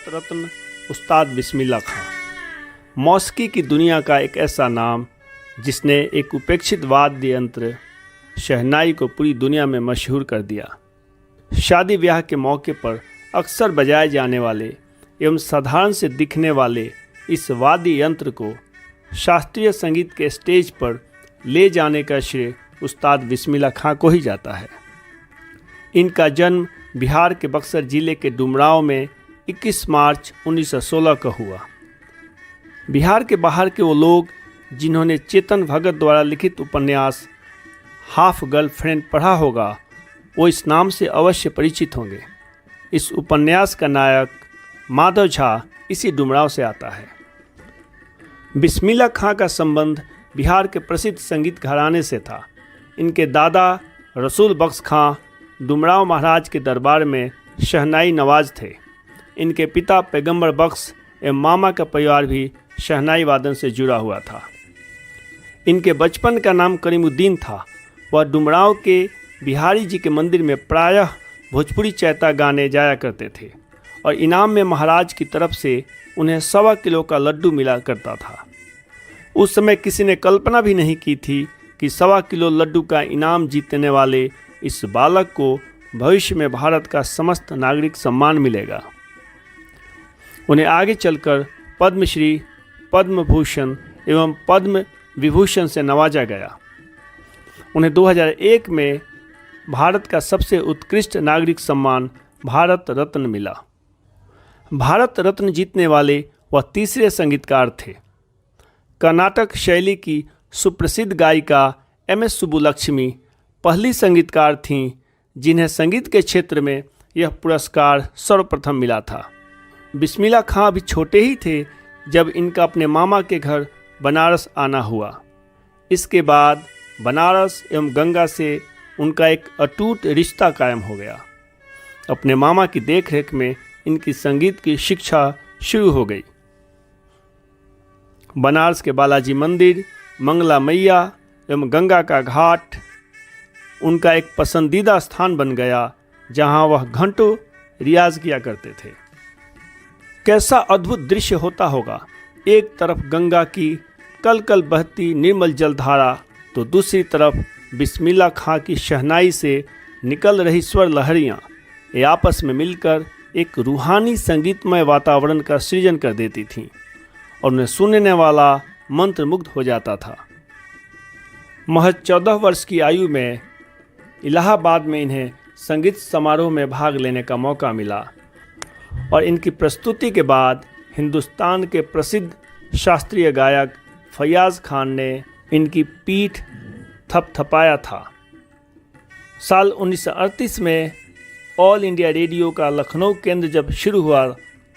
भारत रत्न उस्ताद बिस्मिल्लाह खां मौसीकी की दुनिया का एक ऐसा नाम जिसने एक उपेक्षित वाद्य यंत्र शहनाई को पूरी दुनिया में मशहूर कर दिया। शादी ब्याह के मौके पर अक्सर बजाए जाने वाले एवं साधारण से दिखने वाले इस वाद्य यंत्र को शास्त्रीय संगीत के स्टेज पर ले जाने का श्रेय उस्ताद बिस्मिल्लाह खां को ही जाता है। इनका जन्म बिहार के बक्सर जिले के डुमरांव में 21 मार्च 1916 को हुआ। बिहार के बाहर के वो लोग जिन्होंने चेतन भगत द्वारा लिखित उपन्यास हाफ गर्लफ्रेंड पढ़ा होगा वो इस नाम से अवश्य परिचित होंगे। इस उपन्यास का नायक माधव झा इसी डुमरांव से आता है। बिस्मिल्लाह खां का संबंध बिहार के प्रसिद्ध संगीत घराने से था। इनके दादा रसूल बख्श खां डुमरांव महाराज के दरबार में शहनाई नवाज थे। इनके पिता पैगंबर बख्श एवं मामा का परिवार भी शहनाई वादन से जुड़ा हुआ था। इनके बचपन का नाम करीमुद्दीन था। वह डुमरांव के बिहारी जी के मंदिर में प्रायः भोजपुरी चैता गाने जाया करते थे और इनाम में महाराज की तरफ से उन्हें 1.25 किलो का लड्डू मिला करता था। उस समय किसी ने कल्पना भी नहीं की थी कि 1.25 किलो लड्डू का इनाम जीतने वाले इस बालक को भविष्य में भारत का समस्त नागरिक सम्मान मिलेगा। उन्हें आगे चलकर पद्मश्री, पद्म भूषण एवं पद्म विभूषण से नवाजा गया। उन्हें 2001 में भारत का सबसे उत्कृष्ट नागरिक सम्मान भारत रत्न मिला। भारत रत्न जीतने वाले वह तीसरे संगीतकार थे। कर्नाटक शैली की सुप्रसिद्ध गायिका MS सुब्बुलक्ष्मी पहली संगीतकार थीं जिन्हें संगीत के क्षेत्र में यह पुरस्कार सर्वप्रथम मिला था। बिस्मिल्लाह खां अभी छोटे ही थे जब इनका अपने मामा के घर बनारस आना हुआ। इसके बाद बनारस एवं गंगा से उनका एक अटूट रिश्ता कायम हो गया। अपने मामा की देखरेख में इनकी संगीत की शिक्षा शुरू हो गई। बनारस के बालाजी मंदिर, मंगला मैया एवं गंगा का घाट उनका एक पसंदीदा स्थान बन गया जहां वह घंटों रियाज किया करते थे। कैसा अद्भुत दृश्य होता होगा, एक तरफ गंगा की कल कल बहती निर्मल जलधारा तो दूसरी तरफ बिस्मिल्लाह खां की शहनाई से निकल रही स्वर लहरियाँ ये आपस में मिलकर एक रूहानी संगीतमय वातावरण का सृजन कर देती थीं और उन्हें सुनने वाला मंत्रमुग्ध हो जाता था। महज 14 वर्ष की आयु में इलाहाबाद में इन्हें संगीत समारोह में भाग लेने का मौका मिला और इनकी प्रस्तुति के बाद हिंदुस्तान के प्रसिद्ध शास्त्रीय गायक फैयाज खान ने इनकी पीठ थपथपाया था। साल 1938 में ऑल इंडिया रेडियो का लखनऊ केंद्र जब शुरू हुआ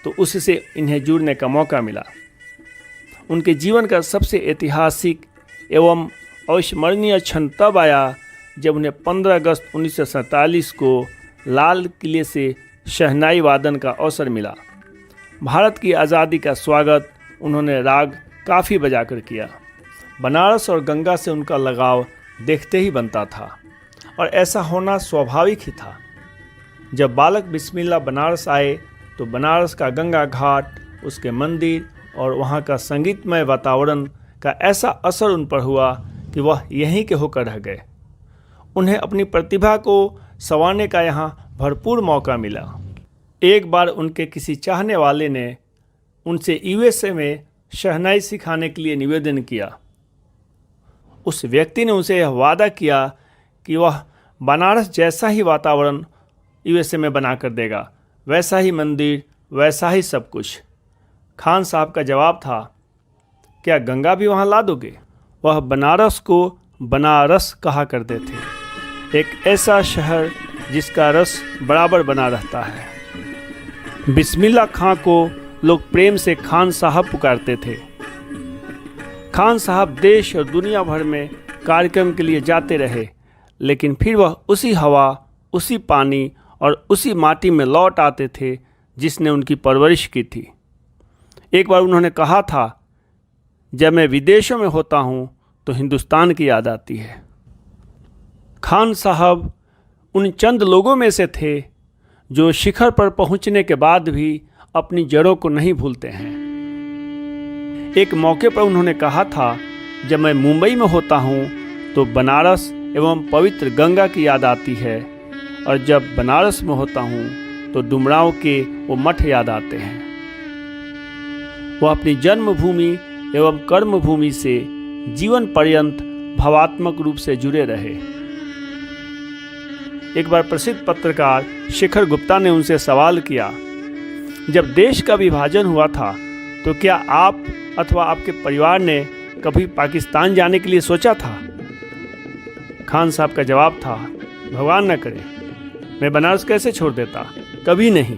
तो उससे इन्हें जुड़ने का मौका मिला। उनके जीवन का सबसे ऐतिहासिक एवं अविस्मरणीय क्षण तब आया जब उन्हें 15 अगस्त 1947 को लाल किले से शहनाई वादन का अवसर मिला। भारत की आज़ादी का स्वागत उन्होंने राग काफ़ी बजाकर किया। बनारस और गंगा से उनका लगाव देखते ही बनता था और ऐसा होना स्वाभाविक ही था। जब बालक बिस्मिल्लाह बनारस आए तो बनारस का गंगा घाट, उसके मंदिर और वहाँ का संगीतमय वातावरण का ऐसा असर उन पर हुआ कि वह यहीं के होकर रह गए। उन्हें अपनी प्रतिभा को संवारने का यहाँ भरपूर मौका मिला। एक बार उनके किसी चाहने वाले ने उनसे USA में शहनाई सिखाने के लिए निवेदन किया। उस व्यक्ति ने उनसे यह वादा किया कि वह बनारस जैसा ही वातावरण USA में बना कर देगा, वैसा ही मंदिर, वैसा ही सब कुछ। खान साहब का जवाब था, क्या गंगा भी वहाँ ला दोगे? वह बनारस को बनारस कहा करते थे, एक ऐसा शहर जिसका रस बराबर बना रहता है। बिस्मिल्लाह खां को लोग प्रेम से खान साहब पुकारते थे। खान साहब देश और दुनिया भर में कार्यक्रम के लिए जाते रहे, लेकिन फिर वह उसी हवा, उसी पानी और उसी माटी में लौट आते थे जिसने उनकी परवरिश की थी। एक बार उन्होंने कहा था, जब मैं विदेशों में होता हूँ तो हिंदुस्तान की याद आती है। खान साहब उन चंद लोगों में से थे जो शिखर पर पहुंचने के बाद भी अपनी जड़ों को नहीं भूलते हैं। एक मौके पर उन्होंने कहा था, जब मैं मुंबई में होता हूँ तो बनारस एवं पवित्र गंगा की याद आती है, और जब बनारस में होता हूँ तो डुमरांव के वो मठ याद आते हैं। वह अपनी जन्मभूमि एवं कर्मभूमि से जीवन पर्यंत भावात्मक रूप से जुड़े रहे। एक बार प्रसिद्ध पत्रकार शेखर गुप्ता ने उनसे सवाल किया, जब देश का विभाजन हुआ था तो क्या आप अथवा आपके परिवार ने कभी पाकिस्तान जाने के लिए सोचा था? खान साहब का जवाब था, भगवान न करे, मैं बनारस कैसे छोड़ देता, कभी नहीं।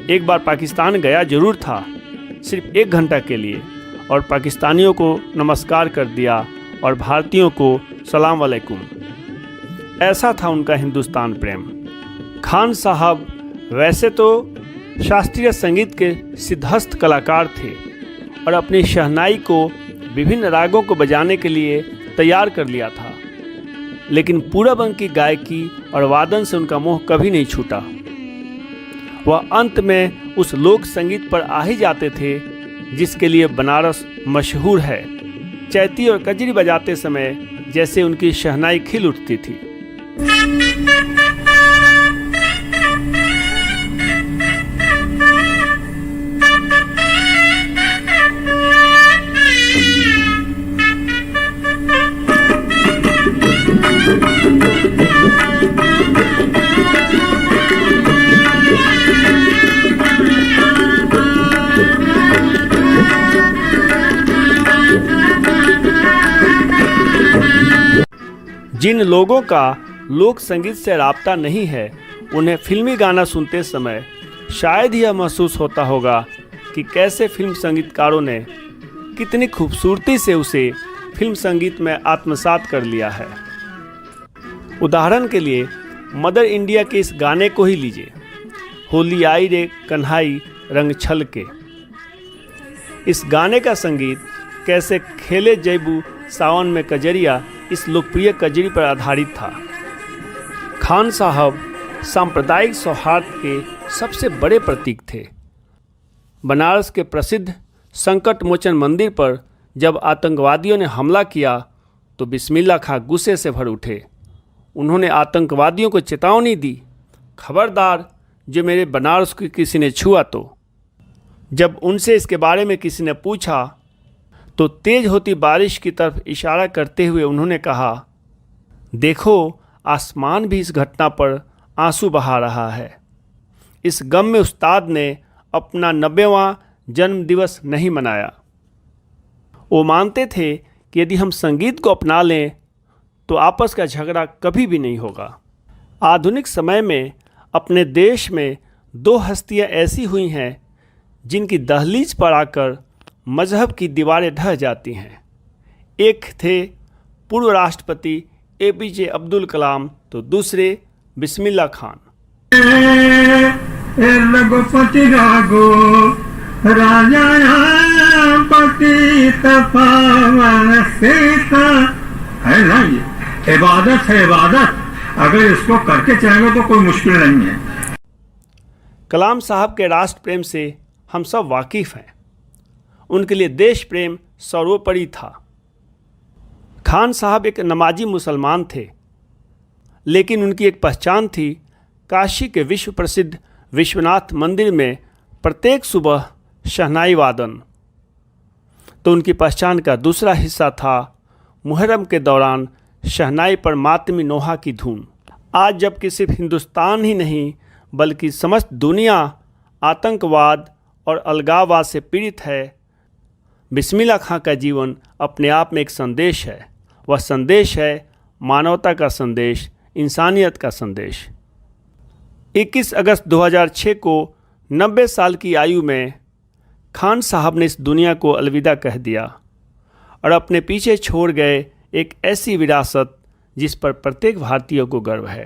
एक बार पाकिस्तान गया जरूर था, सिर्फ 1 घंटा के लिए, और पाकिस्तानियों को नमस्कार कर दिया और भारतीयों को सलाम वालेकुम। ऐसा था उनका हिंदुस्तान प्रेम। खान साहब वैसे तो शास्त्रीय संगीत के सिद्धहस्त कलाकार थे और अपनी शहनाई को विभिन्न रागों को बजाने के लिए तैयार कर लिया था, लेकिन पूरब की गायकी और वादन से उनका मोह कभी नहीं छूटा। वह अंत में उस लोक संगीत पर आ ही जाते थे जिसके लिए बनारस मशहूर है। चैती और कजरी बजाते समय जैसे उनकी शहनाई खिल उठती थी। जिन लोगों का लोक संगीत से राब्ता नहीं है, उन्हें फिल्मी गाना सुनते समय शायद ही यह महसूस होता होगा कि कैसे फिल्म संगीतकारों ने कितनी खूबसूरती से उसे फिल्म संगीत में आत्मसात कर लिया है। उदाहरण के लिए मदर इंडिया के इस गाने को ही लीजिए, होली आई रे कन्हाई रंग छल के। इस गाने का संगीत कैसे खेले जैबू सावन में कजरिया इस लोकप्रिय कजरी पर आधारित था। खान साहब सांप्रदायिक सौहार्द के सबसे बड़े प्रतीक थे। बनारस के प्रसिद्ध संकट मोचन मंदिर पर जब आतंकवादियों ने हमला किया तो बिस्मिल्लाह खां गुस्से से भर उठे। उन्होंने आतंकवादियों को चेतावनी दी, खबरदार जो मेरे बनारस को किसी ने छुआ तो। जब उनसे इसके बारे में किसी ने पूछा तो तेज होती बारिश की तरफ इशारा करते हुए उन्होंने कहा, देखो आसमान भी इस घटना पर आंसू बहा रहा है। इस गम में उस्ताद ने अपना 90वां जन्मदिवस नहीं मनाया। वो मानते थे कि यदि हम संगीत को अपना लें तो आपस का झगड़ा कभी भी नहीं होगा। आधुनिक समय में अपने देश में 2 हस्तियां ऐसी हुई हैं जिनकी दहलीज पर आकर मजहब की दीवारें ढह जाती हैं। एक थे पूर्व राष्ट्रपति APJ अब्दुल कलाम, तो दूसरे बिस्मिल्लाह खान। रघुपति राघो राजा पति तपावन सीता है ना, ये इबादत है, इबादत। अगर इसको करके चाहेंगे तो कोई मुश्किल नहीं है। कलाम साहब के राष्ट्र प्रेम से हम सब वाकिफ हैं। उनके लिए देश प्रेम सर्वोपरि था। खान साहब एक नमाजी मुसलमान थे, लेकिन उनकी एक पहचान थी। काशी के विश्व प्रसिद्ध विश्वनाथ मंदिर में प्रत्येक सुबह शहनाई वादन। तो उनकी पहचान का दूसरा हिस्सा था मुहर्रम के दौरान शहनाई पर मातमी नोहा की धून। आज जबकि सिर्फ हिंदुस्तान ही नहीं बल्कि समस्त दुनिया आतंकवाद और अलगाववाद से पीड़ित है, बिस्मिल्लाह खां का जीवन अपने आप में एक संदेश है। वह संदेश है मानवता का संदेश, इंसानियत का संदेश। 21 अगस्त 2006 को 90 साल की आयु में खान साहब ने इस दुनिया को अलविदा कह दिया और अपने पीछे छोड़ गए एक ऐसी विरासत जिस पर प्रत्येक भारतीय को गर्व है।